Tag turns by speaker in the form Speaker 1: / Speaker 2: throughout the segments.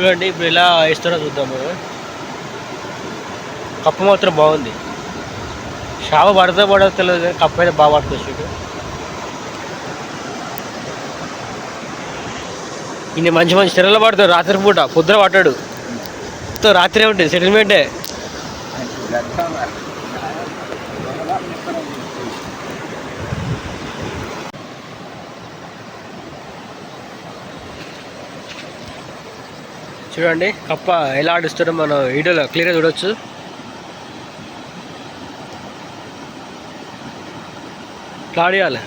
Speaker 1: చూడండి ఇప్పుడు ఎలా వేస్తారో చూద్దాము. కప్పు మాత్రం బాగుంది. షావ పడతా పడదో తెలియదు కానీ కప్పు అయితే బాగా పట్టుకొచ్చాడు. ఇన్ని మంచి మంచి తెరలు పడతాడు రాత్రి పూట, పొద్దున పట్టాడు. రాత్రి ఉంటుంది సెటిల్మెంటే. చూడండి కప్ప ఎలా ఆడిస్తాడో మనం వీడియోలో క్లియర్గా చూడవచ్చు. ఇట్లా ఆడియాలి.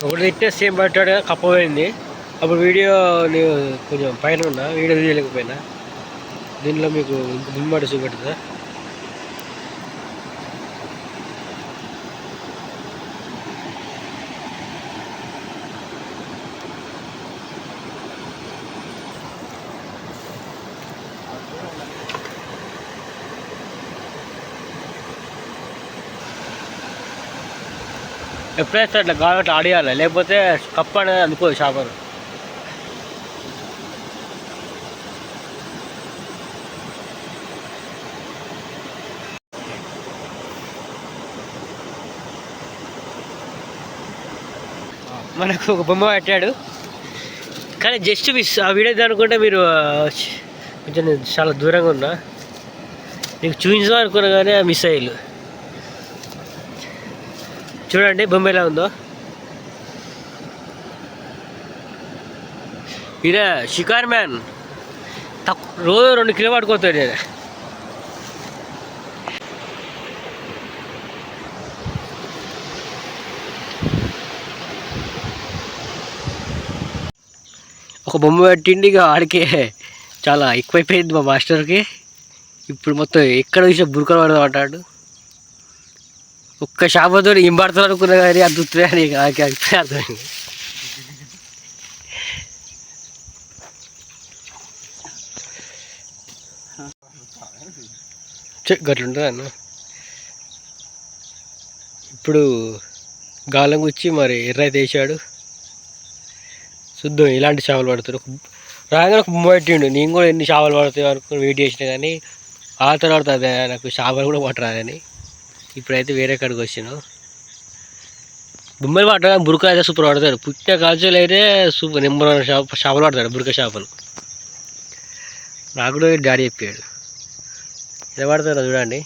Speaker 1: ఒకటి తిట్టే సేమ్ పట్టాడు, కప్ప పోయింది. అప్పుడు వీడియో నేను కొంచెం పైన ఉన్నా, వీడియో తీయలేకపోయినా. దీనిలో మీకు దిమ్మడి చూపెడుతుందా. ఎప్పుడైతే అట్లా గాలి అట్లా ఆడియాలి, లేకపోతే కప్ప అనేది అందుకోదు చేపలు. మనకు ఒక బొమ్మ పెట్టాడు కానీ జస్ట్ మిస్. ఆ వీడియో అనుకుంటే మీరు కొంచెం చాలా దూరంగా ఉన్నా, మీకు చూపించాం అనుకున్నా కానీ మిస్ అయ్యారు. చూడండి బొమ్మ ఎలా ఉందో. ఇదే షికార్ మ్యాన్ రోజు 2 కిలో పట్టుకోతాడు నేను. ఒక బొమ్మ పెట్టిండి, ఇక ఆడికే చాలా ఎక్కువైపోయింది మా మాస్టర్కి. ఇప్పుడు మొత్తం ఎక్కడ చూసా బురకలు పడదాం అంటాడు. ఒక్క షాపతో ఏం పడతాడు అనుకున్నా కానీ అది అని అర్థమైంది. గట్లుంటుంది అన్న. ఇప్పుడు గాలం గుచ్చి మరి ఎర్ర అయితే వేసాడు. చూద్దాం ఇలాంటి చేపలు పడతారు. రాగానే ఒక బొమ్మ పెట్టిండు, నేను కూడా ఎన్ని చేపలు పడతాయి అనుకుని వెయిట్ చేసినా కానీ ఆ తర్వాత అదే నాకు చేపలు కూడా పట్టరాదని. ఇప్పుడైతే వేరే కాడికి వచ్చినావు. బొమ్మలు పట్ట బురక అయితే సూపర్ పడతాడు. పుట్టిన కాల్చలు అయితే సూపర్ నెంబర్ 1 చేపలు పడతాడు, బురక చేపలు. నాకు కూడా డాడీ చెప్పాడు. ఎలా పడతారో చూడండి.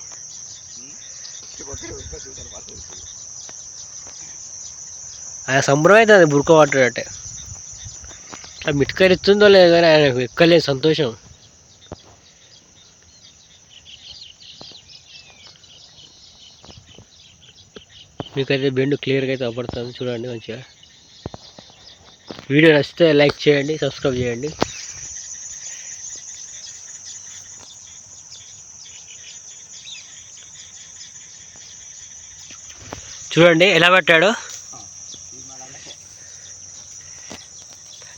Speaker 1: ఆయన సంబరం అవుతుంది బురక పట్టాడంటే. అట్లా మిట్కాయలు ఎత్తుందో లేదు కానీ ఆయనకు ఎక్కలేదు సంతోషం. మీకైతే బెండు క్లియర్గా అయితే అవపడుతుంది చూడండి మంచిగా. వీడియో నచ్చితే లైక్ చేయండి, సబ్స్క్రైబ్ చేయండి. చూడండి ఎలా పెట్టాడో.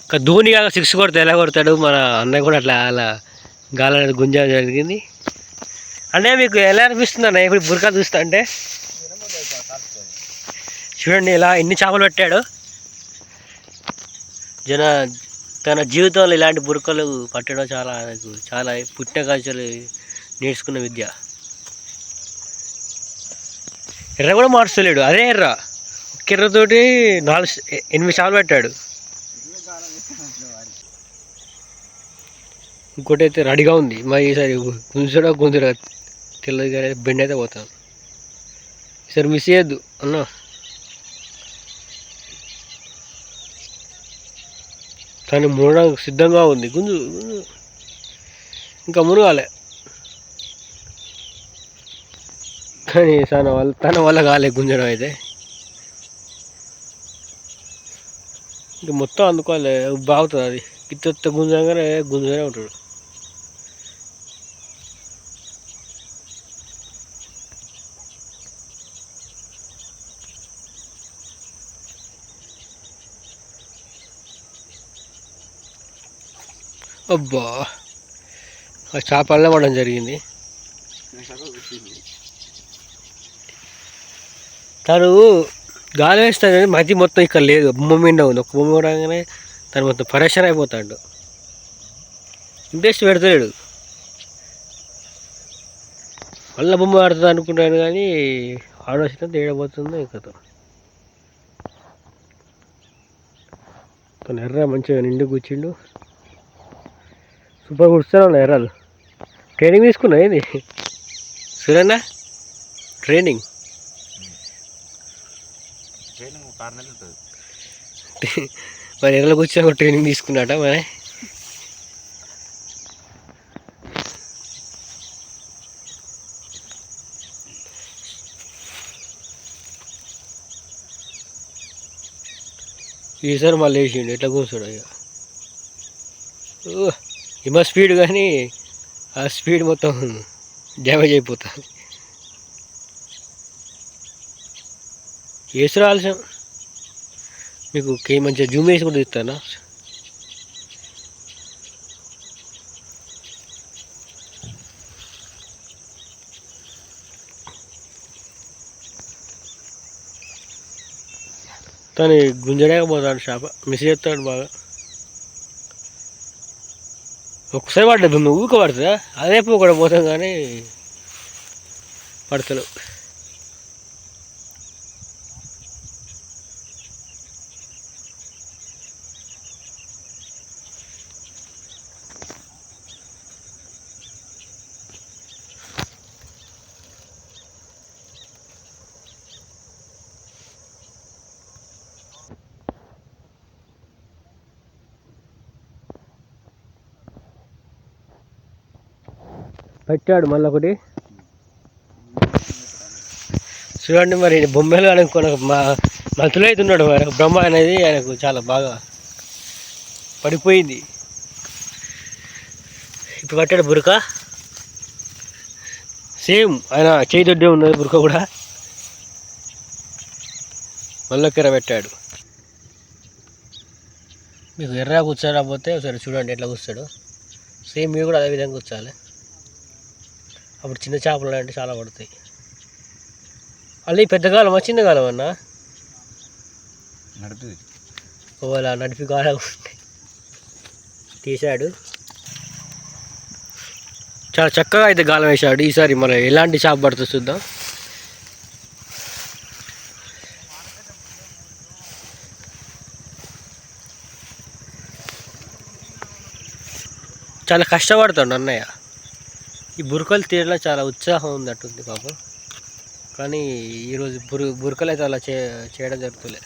Speaker 1: ఇంకా ధోని కాక 6 కొడితే ఎలా కొడతాడు. మన అన్నయ్య కూడా అలా గాలి అనేది గుంజడం జరిగింది. అంటే మీకు ఎలా అనిపిస్తుంది అన్న ఇప్పుడు బురకా చూస్తా అంటే? చూడండి ఇలా ఎన్ని చేపలు పెట్టాడు. తన జీవితంలో ఇలాంటి బురకలు పట్టడం చాలా పుట్టిన కాల్చలు నేర్చుకున్న విద్య. ఎర్ర కూడా మార్చలేడు, అదే ఎర్ర. ఒక ఎర్రతోటి 8 చేపలు పెట్టాడు. ఇంకోటి అయితే రెడీగా ఉంది. మరి ఈసారి గుంజురా తెల్లది కానీ బెండ్ అయితే పోతాను. ఈసారి మిస్ చేయొద్దు అన్న. తను మునగడానికి సిద్ధంగా ఉంది. గుంజు ఇంకా మునగాలే కానీ తన వల్ల కాలే గుంజడం అయితే. ఇంకా మొత్తం అందుకోవాలి, బాగుతుంది అది. గిత్త గుంజగానే ఉంటాడు. అబ్బా ఆ చేప అల్లే పడడం జరిగింది. తను గాలి వేస్తాను కానీ మధ్య మొత్తం ఇక్కడ లేదు, బొమ్మ మీద ఉంది. ఒక బొమ్మ రాగానే తను మొత్తం పరేషన్ అయిపోతాడు, ఇంట్రెస్ట్ పెడతాడు. మళ్ళీ బొమ్మ ఆడుతుంది అనుకుంటాను కానీ ఆడొచ్చిన తేడపోతుందో ఇంకా తను ఎర్ర మంచిగా నిండు కూర్చిండు. సూపర్ కూర్చున్నా ఎర్రలు. ట్రైనింగ్ తీసుకున్నా ఇది సూరన్న, ట్రైనింగ్ మరి ఎర్రలు కూర్చొని ట్రైనింగ్ తీసుకున్నాట మరి. ఈసారి మళ్ళీ వేసిండు ఎట్లా కూర్చోడు ఇక. ఇమ్మ స్పీడ్ కానీ ఆ స్పీడ్ మొత్తం డ్యామేజ్ అయిపోతుంది. వేసుడు ఆలస్యం. మీకు మంచిగా జూమ్ వేసి కూడా ఇస్తానా. తను గుంజలేకపోతాడు, చేప మిస్ చేస్తాడు బాగా. ఒకసారి పడ్డది నువ్వు ఊక పడుతుందా, అదే కూడా పోతాం కానీ పడతలేవు. పెట్టాడు మళ్ళీ ఒకటి చూడండి. మరి బొమ్మలు అనుకున్న మంతులు అవుతున్నాడు మరి. బ్రహ్మ అనేది ఆయనకు చాలా బాగా పడిపోయింది. ఇప్పుడు పట్టాడు బురక, సేమ్ ఆయన చేయి దొడ్డే ఉన్నది బురక కూడా. మళ్ళీ కెర పెట్టాడు. మీకు ఎర్ర కూర్చోకపోతే ఒకసారి చూడండి ఎట్లా కూర్చాడు. సేమ్ మీరు కూడా అదే విధంగా కూర్చోాలి. అప్పుడు చిన్న చేపలు అంటే చాలా పడతాయి. అల్లి పెద్ద కాలమా చిన్న కాలం అన్నా నడిపి ఓలా నడిపి కాలం తీశాడు. చాలా చక్కగా అయితే గాలం వేసాడు. ఈసారి మరి ఎలాంటి చేప పడుతుంది చూద్దాం. చాలా కష్టపడతాడు అన్నయ్య. ఈ బురకలు తీయడంలో చాలా ఉత్సాహం ఉందట్టుంది పాపం. కానీ ఈరోజు బురకలు అయితే అలా చేయడం జరుగుతులే.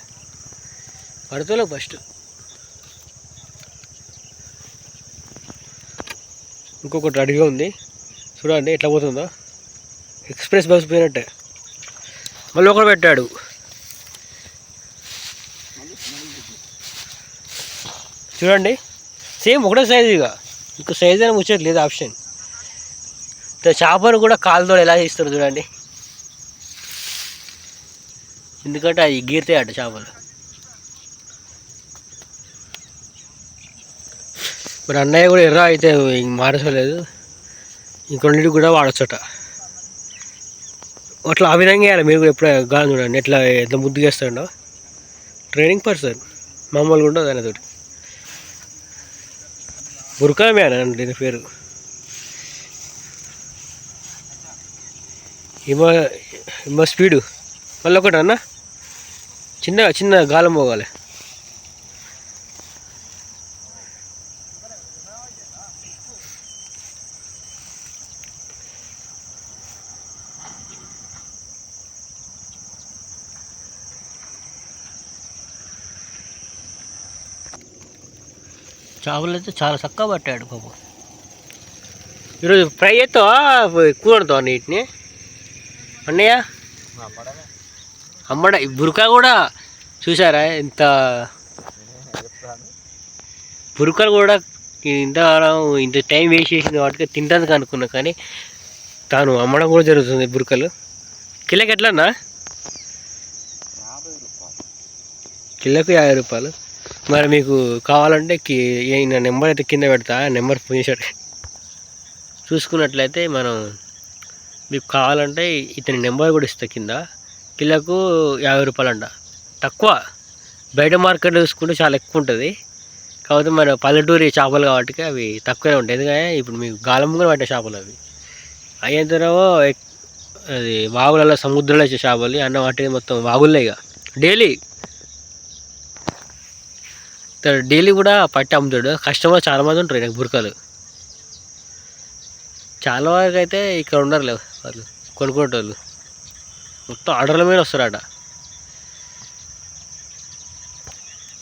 Speaker 1: పడుతులే ఫస్ట్. ఇంకొకటి రెడీగా ఉంది చూడండి ఎట్లా పోతుందో. ఎక్స్ప్రెస్ బస్ పోయినట్టే. మళ్ళీ ఒకటి పెట్టాడు. చూడండి సేమ్ ఒకటే సైజు. ఇక ఇంకో సైజు అని ముచ్చట లేదు ఆప్షన్. చేపను కూడా కాలుతో ఎలా తీస్తారు చూడండి. ఎందుకంటే అవి గీరుతాయి అట చేపలు. మరి అన్నయ్య కూడా ఎర్ర అయితే మారసలేదు, ఇంకొన్నిటికి కూడా వాడచ్చట. అట్లా ఆ విధంగా వేయాలి. మీరు కూడా ఎప్పుడైనా గాలి చూడండి ఎట్లా ముద్దుగా వేస్తాడో. ట్రైనింగ్ పర్సన్ మామూలుగా ఉండదు ఆయనతోటి. బుర్కా మ్యాన్ అండి దీని పేరు. ఇమ్మ స్పీడు. మళ్ళీ ఒకటి అన్న చిన్న గాలం పోగాలి. చేపలు అయితే చాలా చక్కగా పట్టాడు పాపం. ఈరోజు ఫ్రై చేస్తావా కూర వండుతావా నీటిని అన్నయ్య? అమ్మడ బురకా కూడా చూసారా ఎంత బురకలు కూడా ఇంత టైం వేస్ట్ చేసింది వాటికి తింటానికి అనుకున్నా. కానీ తాను అమ్మడం కూడా జరుగుతుంది బురకలు. కిలోకి ఎట్లన్నా? కిలోకి 50 రూపాయలు. మరి మీకు కావాలంటే ఈయన నెంబర్ అయితే కింద పెడతా, నెంబర్ ఫోన్ చేశాడు. చూసుకున్నట్లయితే మనం మీకు కావాలంటే ఇతని నెంబర్ కూడా ఇస్తా. కింద కిలోకు 50 రూపాయలు అంట, తక్కువ. బయట మార్కెట్లో చూసుకుంటే చాలా ఎక్కువ ఉంటుంది. కాకపోతే మన పల్లెటూరి చేపలు కాబట్టి అవి తక్కువే ఉంటాయి. ఎందుకంటే ఇప్పుడు మీకు గాలం కూడా పట్టే చేపలు అవి అయ్యేంతరో అది వాగులలో సముద్రంలో వచ్చే చేపలు అన్న వాటి మొత్తం వాగుల్లో ఇక డైలీ కూడా పట్టి అమ్ముతాడు. కస్టమర్ చాలామంది ఉంటారు నాకు బురకలు. చాలా వరకు అయితే ఇక్కడ ఉండరు వాళ్ళు కొనుక్కునేటోళ్ళు, మొత్తం ఆర్డర్ల మీద వస్తారట.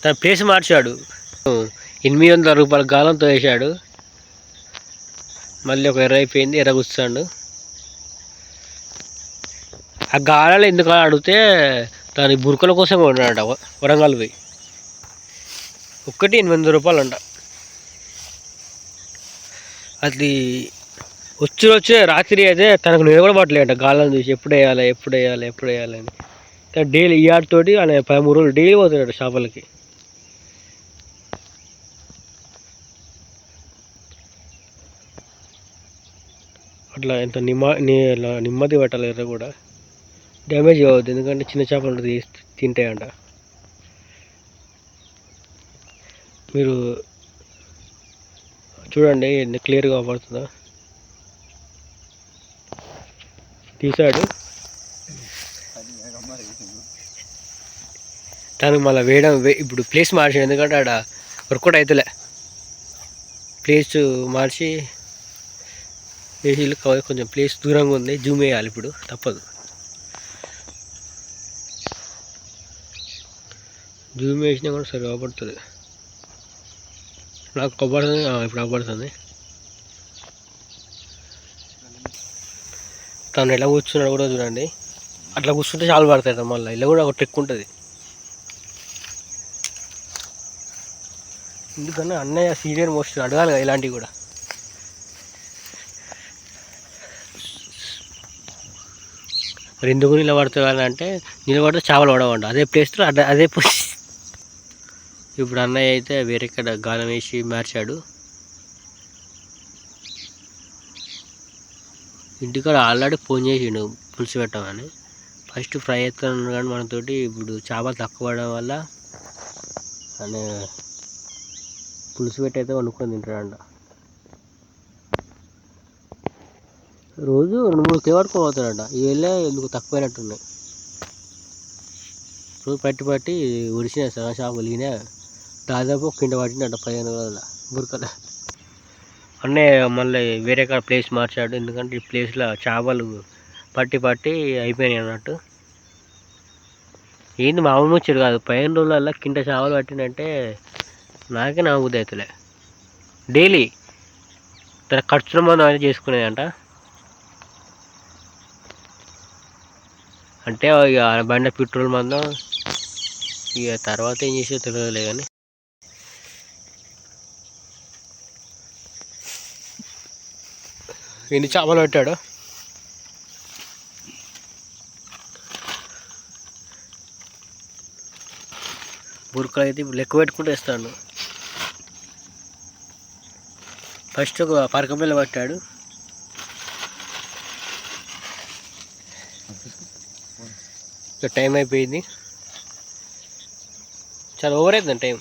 Speaker 1: తన ప్లేస్ మార్చాడు, 800 రూపాయల గాలంతో వేసాడు. మళ్ళీ ఒక ఎర్ర అయిపోయింది, ఎర్ర కూర్చాడు. ఆ గాలాలు ఎందుకు అడిగితే దాని బురకల కోసం కొన్నాడట వరంగల్ పోయి. ఒక్కటి 800 రూపాయలు అంట. అది వచ్చే రాత్రి అయితే తనకు నిలబడబట్టలేట గాలం చూసి ఎప్పుడు వేయాలి అని. డైలీ ఈ ఆటతోటి ఆయన 13 రోజులు డైలీ పోతున్నాడు చేపలకి. అట్లా ఎంత నెమ్మది పట్టాలి. ఎర్ర కూడా డ్యామేజ్ కావద్దు, ఎందుకంటే చిన్న చేపలు తింటాయంట. మీరు చూడండి క్లియర్గా పడుతుందా. తీసాడు తను మళ్ళీ వేయడం. ఇప్పుడు ప్లేస్ మార్చాడు, ఎందుకంటే ఆడ వర్కౌట్ అవుతలే. ప్లేస్ మార్చి వేసి కొంచెం ప్లేస్ దూరంగా ఉంది, జూమ్ వేయాలి. ఇప్పుడు తప్పదు, జూమ్ వేసినా కూడా సరే అవపడుతుంది. నాకు అవపడుతుంది, ఇప్పుడు అవపడుతుంది. తను ఎలా కూర్చున్నాడు కూడా చూడండి. అట్లా కూర్చుంటే చాలా పడతాయి. మళ్ళీ ఇలా కూడా ఒక ట్రిక్ ఉంటుంది. ఎందుకన్నా అన్నయ్య సీనియర్ మోస్ట్ అడగాలి కదా ఇలాంటివి కూడా. మరి ఎందుకు నిలబడుతుంది అంటే నిలబడితే చేపలు పడవంట అదే ప్లేస్లో అదే ఇప్పుడు అన్నయ్య అయితే వేరే కడ గాలం వేసి మార్చాడు. ఇంటికాడ ఆల్రెడీ ఫోన్ చేసిండు పులుసు పెట్టమని. ఫస్ట్ ఫ్రై అవుతున్నాడు కానీ మనతోటి ఇప్పుడు చేపలు తక్కువ పడడం వల్ల అని పులుసు పెట్టి అయితే వండుకొని తింటాడంట. రోజు 2-3 కే పట్టుకోపోతాడంట. ఈ వేళ ఎందుకు తక్కువైనట్టున్నాయి. రోజు పట్టి ఉడిసిన సగం చేపలు ఈయన దాదాపు 1 కింట పట్టినట్ట 15 రోజుల బురకలు. అన్నే మళ్ళీ వేరే కాడ ప్లేస్ మార్చాడు, ఎందుకంటే ఈ ప్లేస్లో చేపలు పట్టి అయిపోయినాయి అన్నట్టు. ఏంది మామూలు ముచ్చాడు కాదు, 15 రోజులలో 1 కింట చేపలు పట్టినంటే నాకే నమ్మబుద్ధి అవుతలే. డైలీ తన ఖర్చుల మందం అనేది చేసుకునేదంట. అంటే ఇక బండ పెట్రోల్ మందం, ఇక తర్వాత ఏం చేసేదో తెలియదులే. కానీ ఎన్ని చేపలు పెట్టాడు. బురకలు అయితే ఇప్పుడు లెక్క పెట్టుకుంటూ వేస్తాడు. ఫస్ట్ ఒక పరక పిల్ల పట్టాడు. టైం అయిపోయింది, చాలా ఓవర్ అవుతుంది టైం.